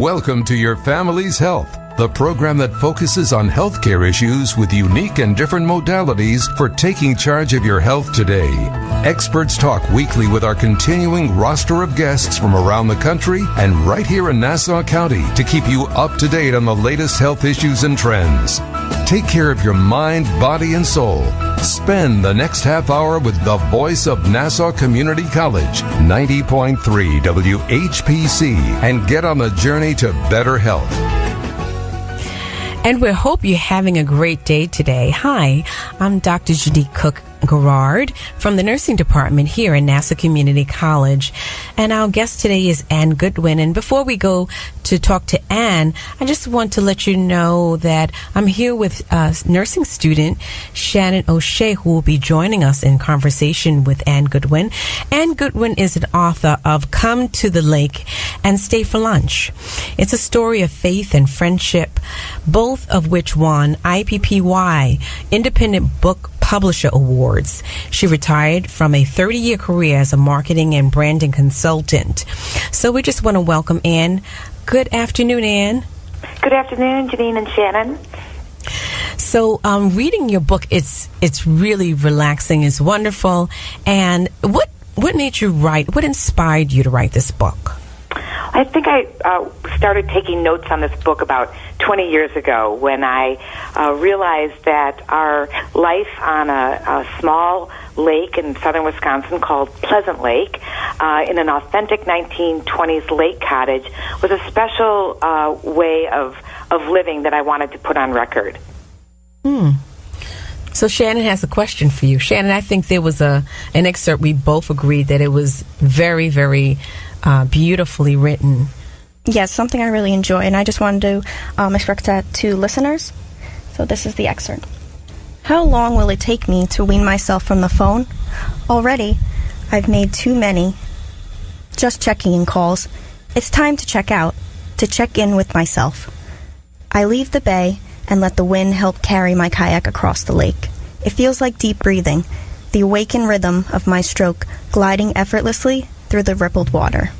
Welcome to Your Family's Health, the program that focuses on healthcare issues with unique and different modalities for taking charge of your health today. Experts talk weekly with our continuing roster of guests from around the country and right here in Nassau County to keep you up to date on the latest health issues and trends. Take care of your mind, body, and soul. Spend the next half hour with the voice of Nassau Community College, 90.3 WHPC, and get on the journey to better health. And we hope you're having a great day today. Hi, I'm Dr. Jeanine Cook-Garard from the nursing department here in Nassau Community College. And our guest today is Anne Goodwin. And before we go to talk to Anne, I just want to let you know that I'm here with nursing student Shannon O'Shea, who will be joining us in conversation with Anne Goodwin. Anne Goodwin is an author of Come to the Lake and Stay for Lunch. It's a story of faith and friendship, both of which won IPPY Independent Book Publisher Awards. She retired from a 30-year career as a marketing and branding consultant. So we just want to welcome Anne. Good afternoon, Anne. Good afternoon, Jeanine and Shannon. So reading your book, it's really relaxing. It's wonderful. And what made you write? What inspired you to write this book? I think I started taking notes on this book about 20 years ago when I realized that our life on a small lake in southern Wisconsin called Pleasant Lake, in an authentic 1920s lake cottage, was a special way of living that I wanted to put on record. So Shannon has a question for you. Shannon, I think there was an excerpt we both agreed that it was very, very beautifully written. Yes, something I really enjoy, and I just wanted to express that to listeners. So this is the excerpt. How long will it take me to wean myself from the phone? Already, I've made too many. Just checking in calls. It's time to check out, to check in with myself. I leave the bay and let the wind help carry my kayak across the lake. It feels like deep breathing, the awakened rhythm of my stroke gliding effortlessly through the rippled water.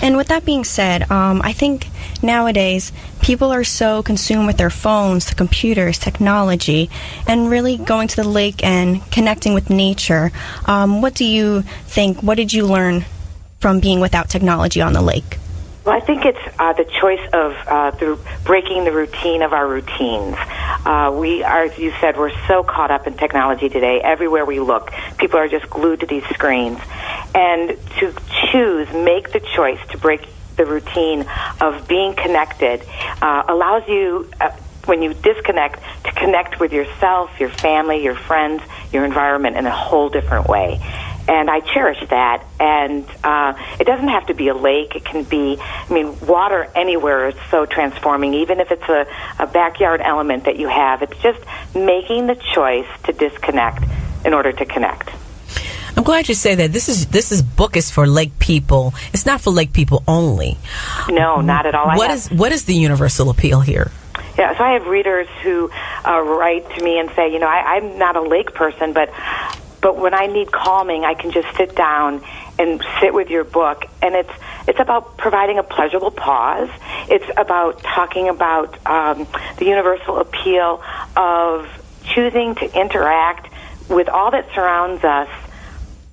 And with that being said, I think nowadays people are so consumed with their phones, the computers, technology, and really going to the lake and connecting with nature. What do you think? What did you learn from being without technology on the lake? Well, I think it's the choice of breaking the routine of our routines. We are, as you said, we're so caught up in technology today. Everywhere we look, people are just glued to these screens. And to make the choice to break the routine of being connected allows you, when you disconnect, to connect with yourself, your family, your friends, your environment in a whole different way. And I cherish that. And it doesn't have to be a lake. It can be, water anywhere is so transforming, even if it's a backyard element that you have. It's just making the choice to disconnect in order to connect. I'm glad you say that. This book is for lake people. It's not for lake people only. No, not at all. What is the universal appeal here? Yeah, so I have readers who write to me and say, I'm not a lake person, but when I need calming, I can just sit down and sit with your book. And it's about providing a pleasurable pause. It's about talking about the universal appeal of choosing to interact with all that surrounds us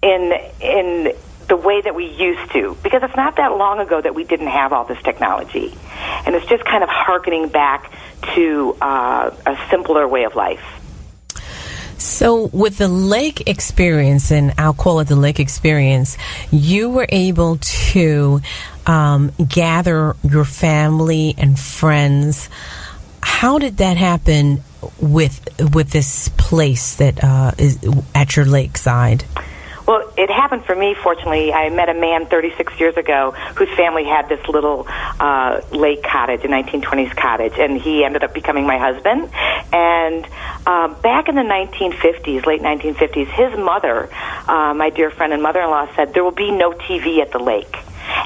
in the way that we used to. Because it's not that long ago that we didn't have all this technology. And it's just kind of hearkening back to a simpler way of life. So with the lake experience, and I'll call it the lake experience, you were able to gather your family and friends. How did that happen with this place that is at your lakeside? Well, it happened for me, fortunately. I met a man 36 years ago whose family had this little lake cottage, a 1920s cottage, and he ended up becoming my husband. And back in the 1950s, late 1950s, his mother, my dear friend and mother-in-law, said there will be no TV at the lake.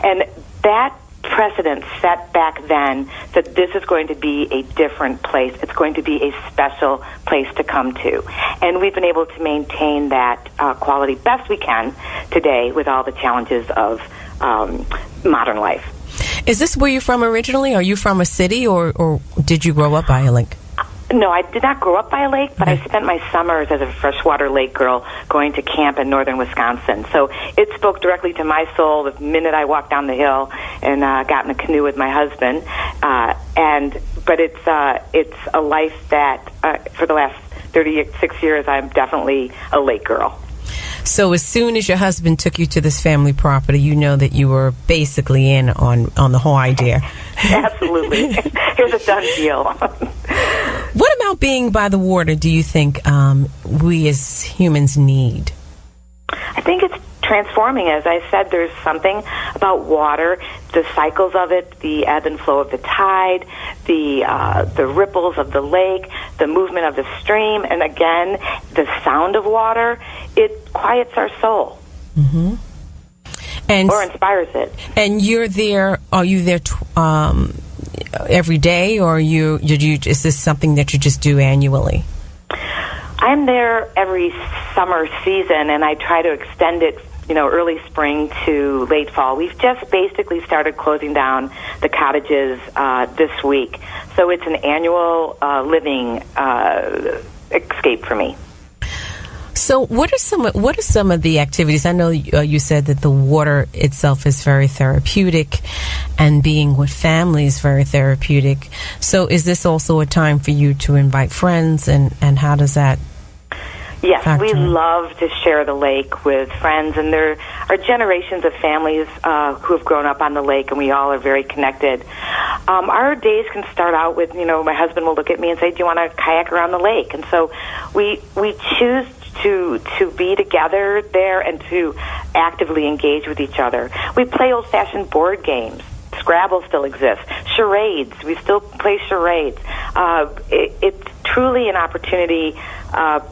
And that precedent set back then that this is going to be a different place. It's going to be a special place to come to. And we've been able to maintain that quality best we can today with all the challenges of modern life. Is this where you're from originally? Are you from a city, or did you grow up by a lake? No, I did not grow up by a lake, but I spent my summers as a freshwater lake girl going to camp in northern Wisconsin. So it spoke directly to my soul the minute I walked down the hill and got in a canoe with my husband. But it's a life that for the last 36 years I'm definitely a lake girl. So as soon as your husband took you to this family property, you know that you were basically in on the whole idea. Absolutely. Here's a done deal. What about being by the water do you think we as humans need? I think it's transforming. As I said, there's something about water, the cycles of it, the ebb and flow of the tide, the ripples of the lake, the movement of the stream, and again, the sound of water. It quiets our soul. Mm-hmm. Or inspires it. And you're there, are you there every day, or is this something that you just do annually? I'm there every summer season, and I try to extend it, early spring to late fall. We've just basically started closing down the cottages this week, so it's an annual living escape for me. So what are some of the activities? I know you said that the water itself is very therapeutic, and being with family is very therapeutic. So is this also a time for you to invite friends, and how does that? Yes, we love to share the lake with friends, and there are generations of families who have grown up on the lake, and we all are very connected. Our days can start out with, my husband will look at me and say, "Do you want to kayak around the lake?" And so we choose to be together there and to actively engage with each other. We play old-fashioned board games. Scrabble still exists. Charades. We still play charades. It's truly an opportunity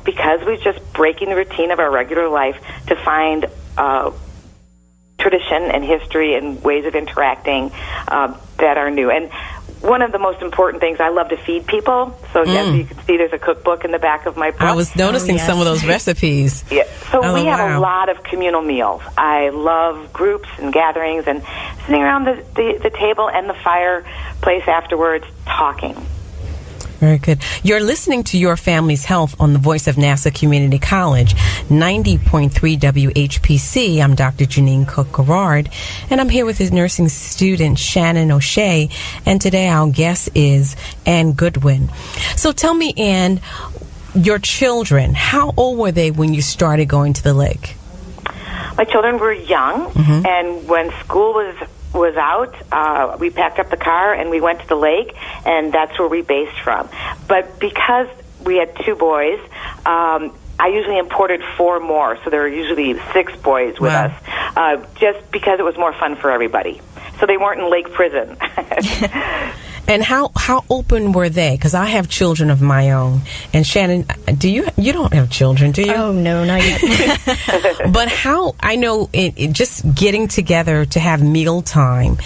because we're just breaking the routine of our regular life to find tradition and history and ways of interacting that are new. And one of the most important things, I love to feed people. So, yes, you can see there's a cookbook in the back of my book. I was noticing some of those recipes. Yeah. So we have a lot of communal meals. I love groups and gatherings and sitting around the table and the fireplace afterwards talking. Very good. You're listening to Your Family's Health on the Voice of NASA Community College, 90.3 WHPC. I'm Dr. Jeanine Cook-Garard, and I'm here with his nursing student, Shannon O'Shea, and today our guest is Anne Goodwin. So tell me, Anne, your children, how old were they when you started going to the lake? My children were young, and when school was out, we packed up the car and we went to the lake, and that's where we based from. But because we had two boys, I usually imported 4 more, so there were usually 6 boys with us, just because it was more fun for everybody. So they weren't in lake prison. And how open were they? Because I have children of my own. And Shannon, you don't have children, do you? Oh, no, not yet. But I know just getting together to have mealtime,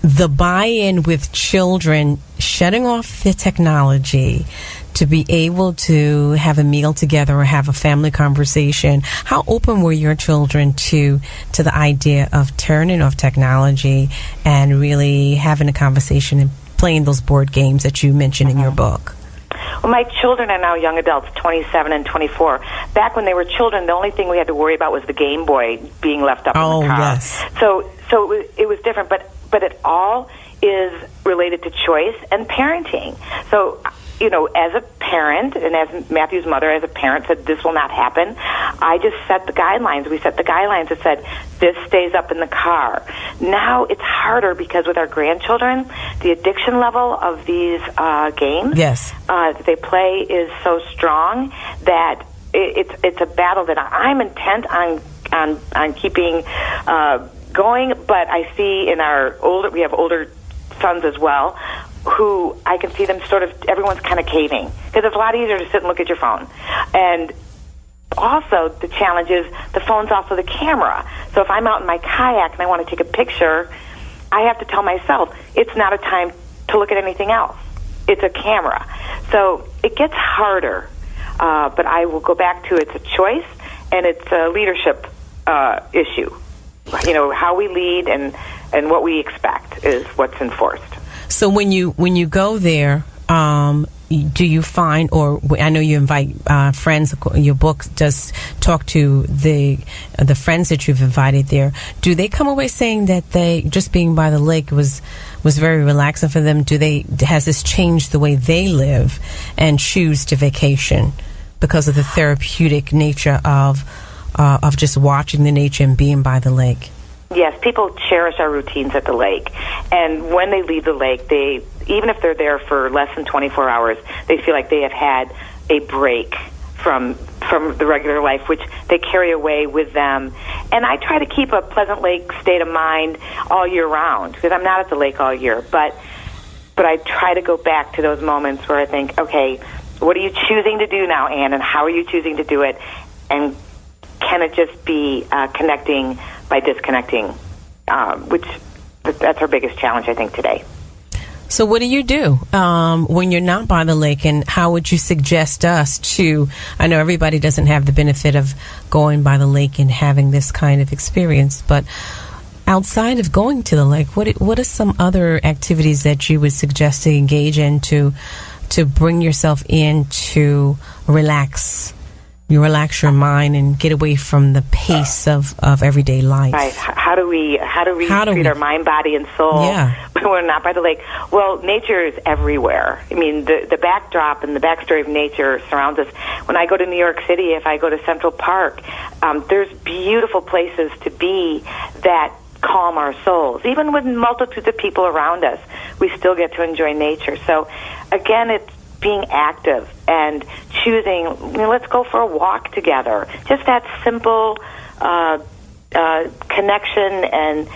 the buy-in with children, shutting off the technology to be able to have a meal together or have a family conversation. How open were your children to the idea of turning off technology and really having a conversation and playing those board games that you mentioned in your book? Well, my children are now young adults, 27 and 24. Back when they were children, the only thing we had to worry about was the Game Boy being left up in the car. Yes. So it was different, but it all is related to choice and parenting. So, as a parent, and as Matthew's mother, as a parent, said this will not happen, I just set the guidelines. We set the guidelines that said this stays up in the car. Now it's harder because with our grandchildren, the addiction level of these games that they play is so strong that it's a battle that I'm intent on keeping going. But I see we have older sons as well, who I can see them everyone's kind of caving, because it's a lot easier to sit and look at your phone. And also the challenge is the phone's also the camera. So if I'm out in my kayak and I want to take a picture, I have to tell myself it's not a time to look at anything else. It's a camera. So it gets harder, but I will go back to it's a choice and it's a leadership issue. How we lead and and what we expect is what's enforced. So when you go there, do you find, or I know you invite friends, your book does talk to the friends that you've invited there. Do they come away saying that they, just being by the lake was very relaxing for them? Has this changed the way they live and choose to vacation because of the therapeutic nature of just watching the nature and being by the lake? Yes, people cherish our routines at the lake. And when they leave the lake, even if they're there for less than 24 hours, they feel like they have had a break from the regular life, which they carry away with them. And I try to keep a pleasant lake state of mind all year round, because I'm not at the lake all year. But I try to go back to those moments where I think, okay, what are you choosing to do now, Anne, and how are you choosing to do it? And can it just be connecting by disconnecting, which that's our biggest challenge, I think, today. So what do you do when you're not by the lake, and how would you suggest us to, I know everybody doesn't have the benefit of going by the lake and having this kind of experience, but outside of going to the lake, what are some other activities that you would suggest to engage in to bring yourself in to relax your mind and get away from the pace of everyday life? Right. How do we treat our mind, body, and soul when we're not by the lake? Well, nature is everywhere. I mean, the backdrop and the backstory of nature surrounds us. When I go to New York City, if I go to Central Park, there's beautiful places to be that calm our souls. Even with multitudes of people around us, we still get to enjoy nature. So, again, it's being active and choosing, let's go for a walk together. Just that simple connection and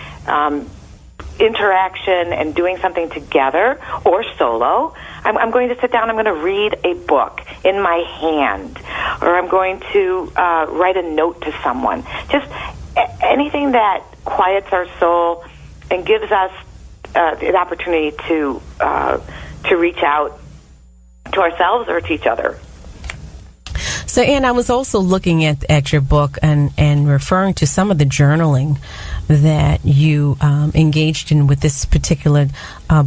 interaction and doing something together or solo. I'm going to sit down, I'm going to read a book in my hand, or I'm going to write a note to someone. Just anything that quiets our soul and gives us the opportunity to reach out to ourselves or to each other. So, Anne, I was also looking at your book and referring to some of the journaling that you engaged in with this particular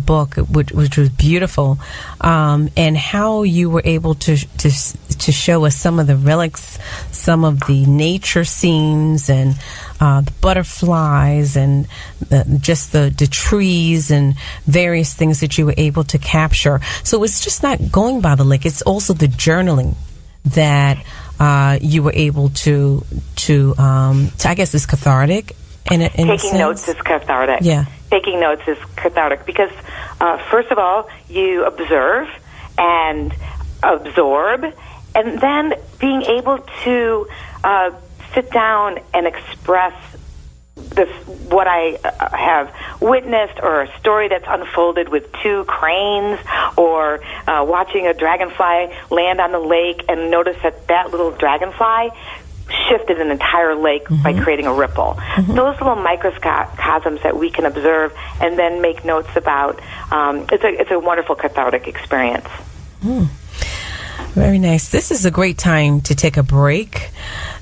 book, which was beautiful, and how you were able to show us some of the relics, some of the nature scenes, and the butterflies, and just the trees and various things that you were able to capture. So it's just not going by the lake; it's also the journaling that you were able to I guess is cathartic. Taking notes is cathartic. Yeah. Taking notes is cathartic because, first of all, you observe and absorb, and then being able to sit down and express what I have witnessed, or a story that's unfolded with two cranes, or watching a dragonfly land on the lake and notice that little dragonfly shifted an entire lake by creating a ripple. Those little microcosms that we can observe and then make notes about, it's a wonderful cathartic experience. Very nice. This is a great time to take a break.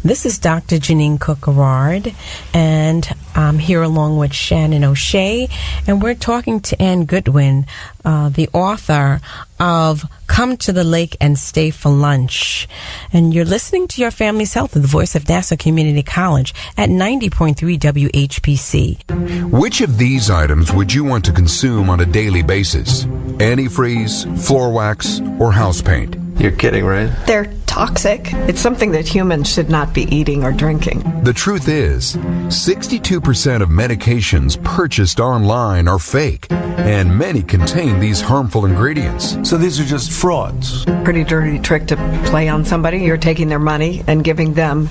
This is Dr. Jeanine Cook-Garard, and I'm here along with Shannon O'Shea, and we're talking to Anne Goodwin, the author of Come to the Lake and Stay for Lunch. And you're listening to Your Family's Health, the voice of Nassau Community College at 90.3 WHPC. Which of these items would you want to consume on a daily basis? Antifreeze, floor wax, or house paint? You're kidding, right? They're toxic. It's something that humans should not be eating or drinking. The truth is, 62% of medications purchased online are fake, and many contain these harmful ingredients. So these are just frauds. Pretty dirty trick to play on somebody. You're taking their money and giving them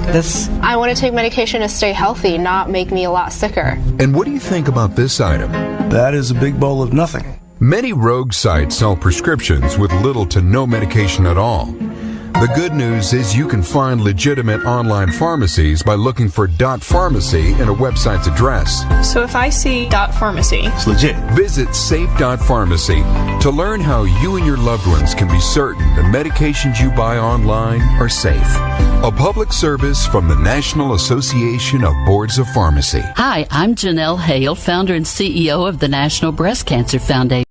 this. I want to take medication to stay healthy, not make me a lot sicker. And what do you think about this item? That is a big bowl of nothing. Many rogue sites sell prescriptions with little to no medication at all. The good news is you can find legitimate online pharmacies by looking for .pharmacy in a website's address. So if I see .pharmacy, It's legit. Visit safe.pharmacy to learn how you and your loved ones can be certain the medications you buy online are safe. A public service from the National Association of Boards of Pharmacy. Hi, I'm Janelle Hale, founder and CEO of the National Breast Cancer Foundation.